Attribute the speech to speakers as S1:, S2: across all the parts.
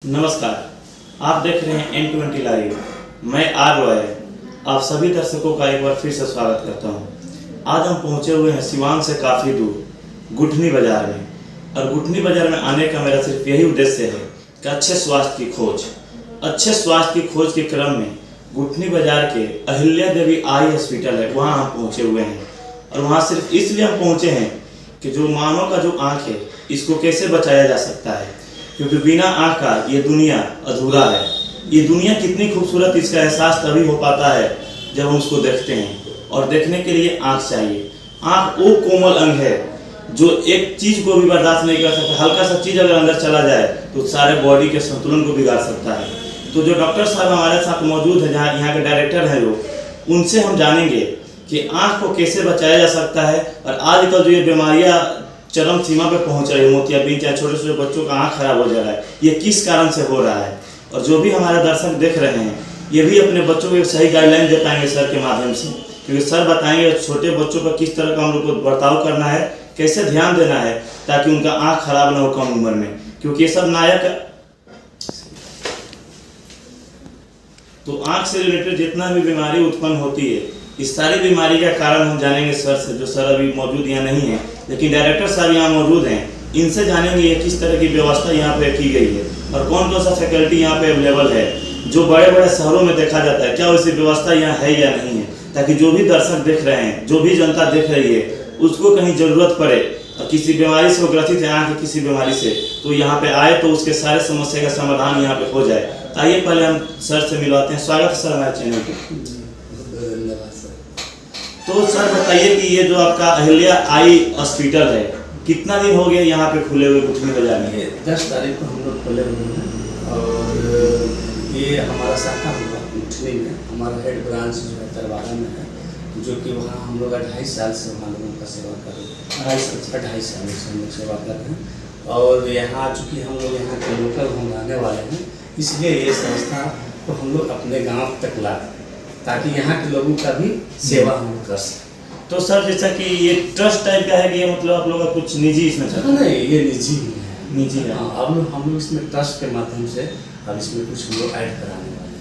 S1: नमस्कार, आप देख रहे हैं N20 लाइव। मैं आर रॉय आप सभी दर्शकों का एक बार फिर से स्वागत करता हूं। आज हम पहुंचे हुए हैं सिवान से काफ़ी दूर गुठनी बाज़ार में, और गुठनी बाज़ार में आने का मेरा सिर्फ यही उद्देश्य है कि अच्छे स्वास्थ्य की खोज के क्रम में गुठनी बाज़ार के अहिल्या देवी आई हॉस्पिटल है, वहाँ हम पहुँचे हुए हैं। और वहाँ सिर्फ इसलिए हम पहुँचे हैं कि जो मानव का जो आँख है, इसको कैसे बचाया जा सकता है, क्योंकि बिना आँख का ये दुनिया अधूरा है। ये दुनिया कितनी खूबसूरत, इसका एहसास तभी हो पाता है जब हम उसको देखते हैं, और देखने के लिए आँख चाहिए। आँख वो कोमल अंग है जो एक चीज़ को भी बर्दाश्त नहीं कर सकता। हल्का सा चीज़ अगर अंदर चला जाए तो सारे बॉडी के संतुलन को बिगाड़ सकता है। तो जो डॉक्टर साहब हमारे साथ मौजूद है, जहाँ यहाँ के डायरेक्टर हैं जो, उनसे हम जानेंगे कि आँख को कैसे बचाया जा सकता है। और आजकल जो ये बीमारियाँ चरम सीमा पे पहुंच रही है, मोतियाबिंद, चाहे छोटे छोटे बच्चों का आँख खराब हो जा रहा है, ये किस कारण से हो रहा है। और जो भी हमारे दर्शक देख रहे हैं, ये भी अपने बच्चों को एक सही गाइडलाइन दे पाएंगे सर के माध्यम से, क्योंकि सर बताएंगे छोटे बच्चों पर किस तरह का हम लोग को बर्ताव करना है, कैसे ध्यान देना है ताकि उनका आँख खराब ना हो कम उम्र में, क्योंकि ये सब नायक। तो आँख से रिलेटेड जितना भी बीमारी उत्पन्न होती है, इस सारी बीमारी का कारण हम जानेंगे सर से, जो सर अभी मौजूद यहाँ नहीं है, लेकिन डायरेक्टर साहब यहाँ मौजूद हैं। इनसे जानेंगे ये किस तरह की व्यवस्था यहाँ पे की गई है और कौन कौन सा फैकल्टी यहाँ पे अवेलेबल है, जो बड़े बड़े शहरों में देखा जाता है, क्या वैसी व्यवस्था यहाँ है या नहीं है, ताकि जो भी दर्शक देख रहे हैं, जो भी जनता देख रही है, उसको कहीं ज़रूरत पड़े और किसी बीमारी से वो ग्रसित है, आँख की किसी बीमारी से, तो यहाँ पे आए तो उसके सारे समस्या का समाधान यहाँ पे हो जाए। आइए पहले हम सर से मिलवाते हैं। स्वागत है सर हमारे चैनल पे। तो सर बताइए कि ये जो आपका अहिल्या आई हॉस्पिटल है, कितना दिन हो गया यहाँ पे खुले हुए गुठनी बाजार में?
S2: 10 तारीख को हम लोग खुले हुए हैं, और ये हमारा शाखा हुआ गुठनी में। हमारा हेड ब्रांच जो है दरबारा में है, जो कि वहाँ हम लोग 2.5 साल से वहाँ लोगों का सेवा कर रहे हैं। 2.5 साल से हम लोग सेवा कर रहे हैं। और यहाँ चूँकि हम लोग यहाँ के लोकल हम रहने वाले हैं, इसलिए ये संस्था को हम लोग अपने गाँव तक ला, ताकि यहाँ के लोगों का भी सेवा हम कर सकें।
S1: तो सर जैसा कि ये ट्रस्ट टाइप का है कि ये मतलब आप लोग का कुछ निजी इसमें चलता है?
S2: नहीं, ये निजी है।
S1: निजी है।
S2: हाँ, अब हम लोग इसमें ट्रस्ट के माध्यम से अब इसमें कुछ हम लोग ऐड कराने वाले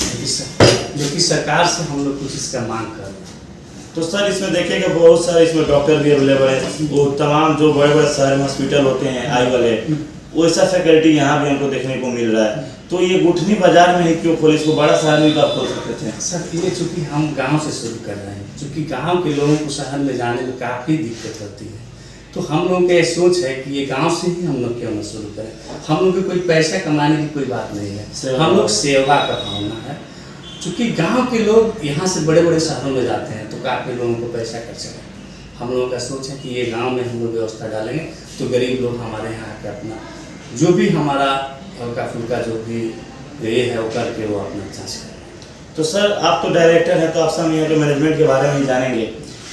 S2: हैं, जो कि सरकार से हम लोग कुछ इसका मांग कर रहे हैं।
S1: तो सर इसमें देखिएगा बहुत सारे इसमें डॉक्टर भी अवेलेबल है, वो तमाम जो बड़े बड़े शहर में हॉस्पिटल होते हैं आई वाले, वैसा फैकल्टी यहाँ भी हमको देखने को मिल रहा है। तो ये गुठनी बाजार में ही क्यों खोले, इसको बड़ा शहर में आप खोल सकते थे?
S2: सर ये चूँकि हम गांव से शुरू कर रहे हैं, चूँकि गांव के लोगों को शहर में जाने में काफ़ी दिक्कत होती है, तो हम लोगों की सोच है कि ये गांव से ही हम लोग क्यों न शुरू करें। हम लोग को कोई पैसा कमाने की कोई बात नहीं है, हम लोग सेवा का भावना है। चूँकि गाँव के लोग यहाँ से बड़े बड़े शहरों में जाते हैं तो काफ़ी लोगों को पैसा खर्च है। हम लोगों का सोच है कि ये गाँव में हम लोग व्यवस्था डालेंगे तो गरीब लोग हमारे यहाँ आकर अपना जो भी हमारा हल्का फुल्का जो भी ये है वो करके वो अपना जाँच करें।
S1: तो सर आप तो डायरेक्टर हैं, तो आपसे हम यहाँ के मैनेजमेंट के बारे में ही जानेंगे।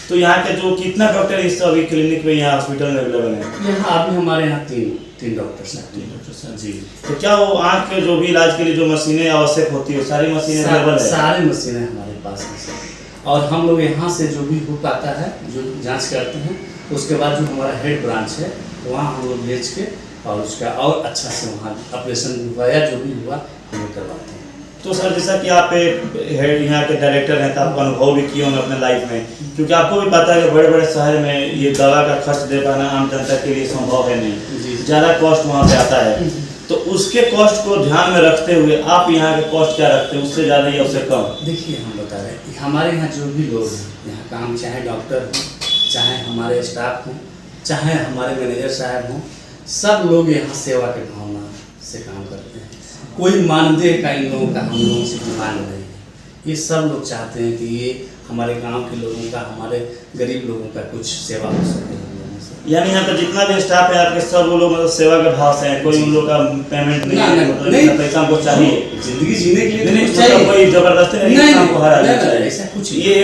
S1: तो यहाँ के जो कितना डॉक्टर इस अभी क्लिनिक में यहाँ हॉस्पिटल में अवेलेबल है?
S2: यहाँ अभी हमारे यहाँ तीन डॉक्टर्स हैं।
S1: 3 डॉक्टर सर जी। तो क्या वो आँख के जो भी इलाज के लिए जो मशीनें आवश्यक होती है, सारी मशीनें अवेलेबल है?
S2: सारी मशीनें हमारे पास हैं, और हम लोग यहाँ से जो भी हो पाता है जो जाँच करते हैं, उसके बाद जो हमारा हेड ब्रांच है वहाँ हम लोग भेज के और उसका और अच्छा से वहाँ ऑपरेशन हुआ या जो भी हुआ हम लोग करवाते हैं।
S1: तो सर जैसा कि आप हेड यहाँ के डायरेक्टर हैं, तो आपका अनुभव भी किए होंगे अपने लाइफ में, क्योंकि आपको भी पता है कि बड़े बड़े शहर में ये दवा का खर्च दे पाना आम जनता के लिए संभव है नहीं, ज़्यादा कॉस्ट वहाँ पे आता है। तो उसके कॉस्ट को ध्यान में रखते हुए आप यहाँ के कॉस्ट क्या रखते हैं, उससे ज़्यादा या उससे कम?
S2: देखिए हम बता रहे हैं, हमारे यहाँ जो भी लोग हैं यहाँ काम, चाहे डॉक्टर हों, चाहे हमारे स्टाफ हों, चाहे हमारे मैनेजर साहब हों, सब लोग यहाँ सेवा के भावना से काम करते हैं। कोई मानदेय का इन लोगों का हम लोगों से डिमांड नहीं है। ये सब लोग चाहते हैं कि ये हमारे गांव के लोगों का, हमारे गरीब लोगों का कुछ सेवा हो सके।
S1: यानी यहाँ पे जितना भी स्टाफ है आपके, सब वो लोग मतलब सेवा के भाव से हैं, कोई उन लोग का पेमेंट नहीं है, मतलब पैसा हमको चाहिए
S2: जिंदगी जीने के लिए
S1: नहीं, कोई जबरदस्ती नहीं,
S2: ऐसा कुछ
S1: ये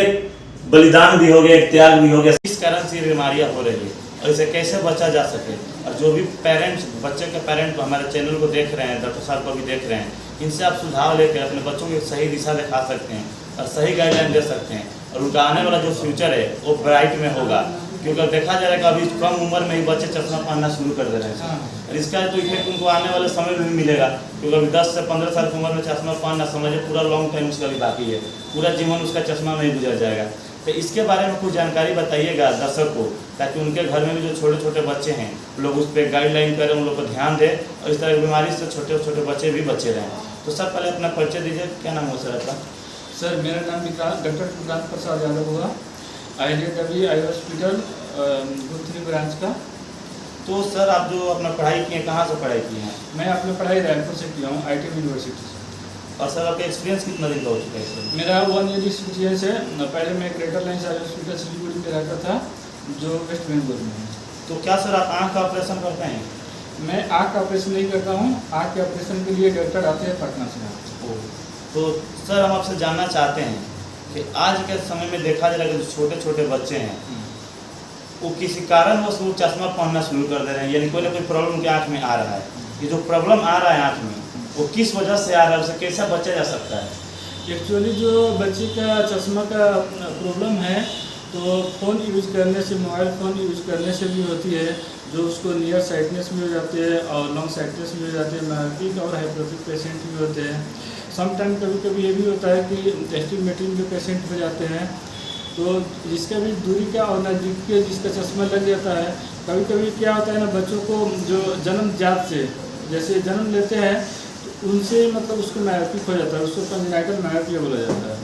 S1: बलिदान भी हो गया, एक त्याग भी हो गया। इस कारण से बीमारियाँ हो रही है और इसे कैसे बचा जा सके। और जो भी पेरेंट्स, बच्चे के पेरेंट्स हमारे चैनल को देख रहे हैं, डॉक्टर साहब को भी देख रहे हैं, इनसे आप सुझाव लेकर अपने बच्चों को सही दिशा दिखा सकते हैं और सही गाइडलाइन दे सकते हैं, और उनका आने वाला जो फ्यूचर है वो ब्राइट में होगा। क्योंकि देखा जा रहा है कि अभी कम उम्र में ही बच्चे चश्मा पहनना शुरू कर दे रहे हैं, और इसका तो इफेक्ट उनको आने वाले समय में भी मिलेगा। क्योंकि अभी 10 से 15 साल की उम्र में चश्मा पहनना समझे पूरा लॉन्ग टाइम उसका भी बाकी है, पूरा जीवन उसका चश्मा में ही गुजर जाएगा। तो इसके बारे में कुछ जानकारी बताइएगा दर्शक को, ताकि उनके घर में भी जो छोटे छोटे बच्चे हैं लोग उस पर गाइडलाइन करें, उन लोग को ध्यान दें और इस तरह की बीमारी से छोटे छोटे बच्चे भी बचे रहें। तो सर पहले अपना परिचय दीजिए, क्या नाम हो सर आपका?
S3: सर मेरा नाम डॉक्टर विक्रांत प्रसाद यादव हुआ, ILAW आई हॉस्पिटल गुथरी ब्रांच का।
S1: तो सर आप जो अपना पढ़ाई किए कहाँ से पढ़ाई की हैं?
S3: मैं अपनी पढ़ाई रायपुर से किया हूँ, ITM यूनिवर्सिटी से।
S1: और सर आपका एक्सपीरियंस कितना दिन का हो चुका है सर?
S3: मेरा 1 ईयर एक्सपीरियंस है। पहले मैं greater lines eye hospital Siliguri में रहता था, जो वेस्ट बंगाल में है।
S1: तो क्या सर आप आँख का ऑपरेशन करते हैं?
S3: मैं आँख का ऑपरेशन नहीं करता हूँ, आँख के ऑपरेशन के लिए डॉक्टर आते हैं पटना से।
S1: तो सर हम आपसे जानना चाहते हैं कि आज के समय में देखा जा रहा है कि जो छोटे छोटे बच्चे हैं वो किसी कारणवश वो चश्मा पहनना शुरू कर दे रहे हैं, यानी कोई ना कोई प्रॉब्लम उनके आँख में आ रहा है। ये जो प्रॉब्लम आ रहा है आँख में वो किस वजह से आ रहा है, उसे कैसे बचा जा सकता है?
S3: एक्चुअली जो बच्चे का चश्मा का प्रॉब्लम है तो फ़ोन यूज करने से, मोबाइल फ़ोन यूज करने से भी होती है, जो उसको नियर साइटनेस भी हो जाते हैं और लॉन्ग साइटनेस भी हो जाते हैं, मायोपिक और हाइड्रोपिक पेशेंट भी होते हैं। समटाइम कभी कभी ये भी होता है कि एस्टिग्मेटिक भी पेशेंट हो जाते हैं, तो जिसका भी दूरी का और नज़दीक के जिसका चश्मा लग जाता है। कभी कभी क्या होता है ना, बच्चों को जो जन्मजात से जैसे जन्म लेते हैं तो उनसे मतलब उसको मायोपिक हो जाता है, उसको कंजेनाइटल मायोपिया बोला जाता है।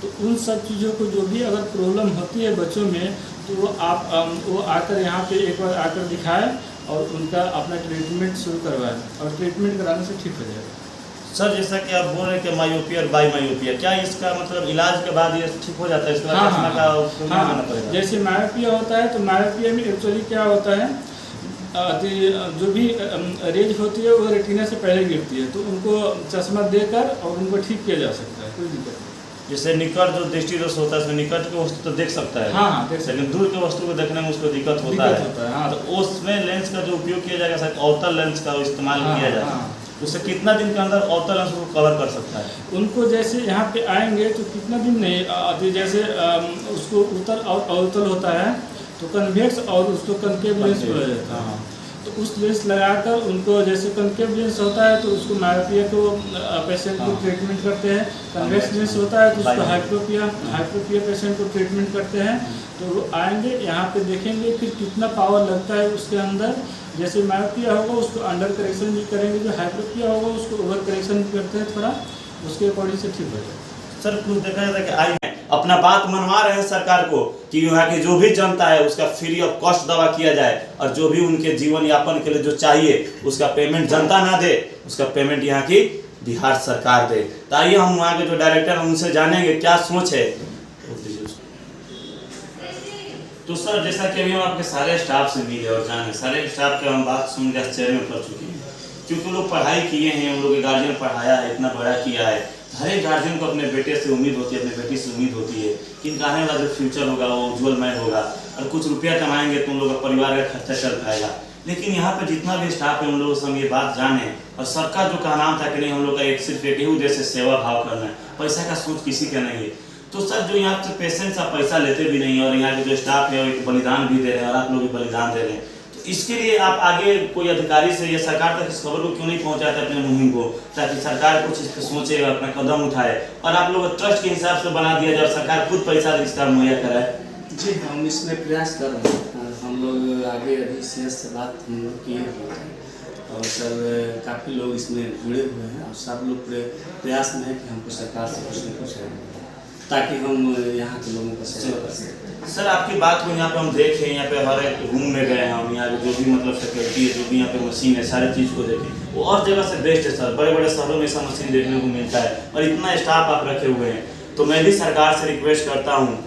S3: तो उन सब चीज़ों को जो भी अगर प्रॉब्लम होती है बच्चों में, तो वो आकर यहाँ पे एक बार आकर दिखाएं और उनका अपना ट्रीटमेंट शुरू करवाएं और ट्रीटमेंट कराने से ठीक हो जाएगा।
S1: सर जैसा कि आप बोल रहे हैं कि मायोपिया और बाई मायोपिया, क्या इसका मतलब इलाज के बाद ये ठीक हो जाता है? इसके बाद चश्मा का उपयोग नहीं करना पड़ेगा?
S3: जैसे मायोपिया होता है तो मायोपिया में एक्चुअली क्या होता है, जो भी रेज होती है वो रेटिना से पहले गिरती है, तो उनको चश्मा देकर और उनको ठीक किया जा सकता है, कोई दिक्कत नहीं।
S1: जैसे निकट जो दृष्टि दोष होता है उसमें निकट की वस्तु तो देख सकता है,
S3: हाँ देख सकते हैं।
S1: लेकिन दूर की वस्तु को देखने में उसको दिक्कत होता है।
S3: हाँ।
S1: तो उसमें लेंस का जो उपयोग किया जाएगा सर, अवतल लेंस का इस्तेमाल किया जाए,
S3: हाँ।
S1: उससे कितना दिन के अंदर अवतल लेंस को कवर कर सकता है?
S3: उनको जैसे यहाँ पे आएंगे तो कितना दिन नहीं, जैसे उसको उत्तल और अवतल होता है तो कन्वेक्स और उसको कनकेव लेंस बोला जाता है। तो उस लेंस लगाकर उनको, जैसे कनकेव लेंस होता है तो उसको मायोपिया को पेशेंट को ट्रीटमेंट करते हैं, कन्वेक्स लेंस होता है तो उसको हाइड्रोपिया पेशेंट को ट्रीटमेंट करते हैं। तो वो आएंगे यहाँ पे देखेंगे फिर कितना पावर लगता है उसके अंदर। जैसे मायोपिया होगा उसको अंडर करेक्शन भी करेंगे, जो हाइड्रोपिया होगा उसको ओवर करेक्शन भी करते हैं थोड़ा, उसके अकॉर्डिंग से ठीक हो जाएगा।
S1: सर कुछ देखा जाता है कि आई अपना बात मनवा रहे हैं सरकार को कि यहाँ की जो भी जनता है उसका फ्री ऑफ कॉस्ट दवा किया जाए, और जो भी उनके जीवन यापन के लिए जो चाहिए उसका पेमेंट जनता ना दे, उसका पेमेंट यहाँ की बिहार सरकार दे। तो आइए हम वहाँ के जो डायरेक्टर हैं उनसे जानेंगे क्या सोच है। तो सर जैसा कि अभी हम आपके सारे स्टाफ से मिले और जाने, सारे स्टाफ के हम बात सुन के आश्चर्य में पड़ चुके हैं, क्योंकि लोग पढ़ाई किए हैं, उन लोग के गार्जियन पढ़ाया है, इतना बड़ा किया है। हर एक गार्जियन को अपने बेटे से उम्मीद होती है, अपने बेटी से उम्मीद होती है कि इनका आने वाला जो फ्यूचर होगा वो उज्जवलमय होगा और कुछ रुपया कमाएंगे तो उन लोग का परिवार का खर्चा चल पाएगा। लेकिन यहाँ पर जितना भी स्टाफ है उन लोगों से हम ये बात जाने, और सबका जो कहना था कि नहीं हम लोग का एक सिर्फ एक ही उद्देश्य सेवा भाव करना है, पैसा का सोच किसी का नहीं है। तो सर जो यहाँ से पेशेंट्स आप पैसा लेते भी नहीं और यहाँ के जो स्टाफ है वो एक बलिदान भी दे रहे हैं और आप लोग भी बलिदान दे रहे हैं, तो इसके लिए आप आगे कोई अधिकारी से या सरकार तक इस खबर को क्यों नहीं पहुँचाते अपने मुहिम को, ताकि सरकार कुछ इस पर सोचे, अपना कदम उठाए और आप लोग ट्रस्ट के हिसाब से बना दिया जाए, सरकार खुद पैसा इसका मुहैया कराए?
S2: जी हम इसमें प्रयास कर रहे हैं। हम लोग आगे अभी सीएस से बात हम लोग किए हुए हैं और सर काफ़ी लोग इसमें जुड़े हुए हैं और सब लोग प्रयास में है कि हमको सरकार से कुछ न कुछ ताकि हम यहाँ के लोगों का सेवा कर सकें।
S1: सर आपकी बात को यहाँ पे हम देखें, यहाँ पे हर एक रूम में गए हम, यहाँ पे जो भी मतलब सिक्योरिटी है, जो भी यहाँ पे मशीन है, सारी चीज़ को देखें, वो और जगह से बेस्ट है सर। बड़े बड़े शहरों में ऐसा मशीन देखने को मिलता है और इतना स्टाफ आप रखे हुए हैं। तो मैं भी सरकार से रिक्वेस्ट करता हूँ,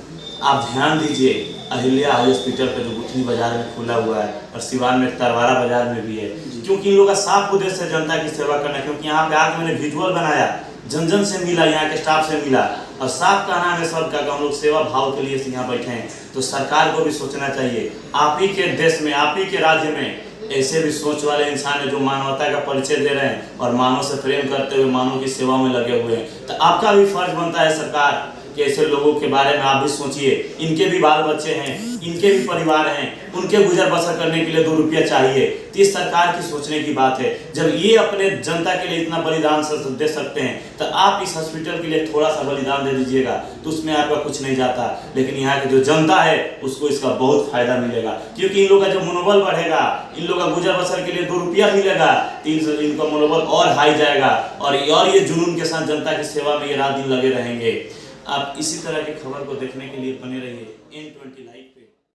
S1: आप ध्यान दीजिए अहिल्या आई हॉस्पिटल पे जो गुठनी बाजार में खुला हुआ है और सिवान में तरवारा बाजार में भी है, क्योंकि इन लोगों का साफ उद्देश्य है जनता की सेवा करना। क्योंकि यहाँ पे आके मैंने विजुअल बनाया, जन जन से मिला, यहाँ के स्टाफ से मिला और साफ कहना है सबका कि हम लोग सेवा भाव के लिए यहाँ बैठे हैं। तो सरकार को भी सोचना चाहिए, आप ही के देश में, आप ही के राज्य में ऐसे भी सोच वाले इंसान है जो मानवता का परिचय दे रहे हैं और मानव से प्रेम करते हुए मानव की सेवा में लगे हुए हैं। तो आपका भी फर्ज बनता है सरकार कि कि ऐसे लोगों के बारे में आप भी सोचिए, इनके भी बाल बच्चे हैं, इनके भी परिवार हैं, उनके गुजर बसर करने के लिए 2 रुपया चाहिए। तो इस सरकार की सोचने की बात है, जब ये अपने जनता के लिए इतना बलिदान दे सकते हैं तो आप इस हॉस्पिटल के लिए थोड़ा सा बलिदान दे दीजिएगा, तो उसमें आपका कुछ नहीं जाता। लेकिन यहाँ की जो जनता है उसको इसका बहुत फायदा मिलेगा, क्योंकि इन लोगों का जो मनोबल बढ़ेगा, इन लोगों का गुजर बसर के लिए 2 रुपया मिलेगा, 300 इनका मनोबल और हाई जाएगा और ये जुनून के साथ जनता की सेवा में ये रात दिन लगे रहेंगे। आप इसी तरह की खबर को देखने के लिए बने रहिए N20 लाइव।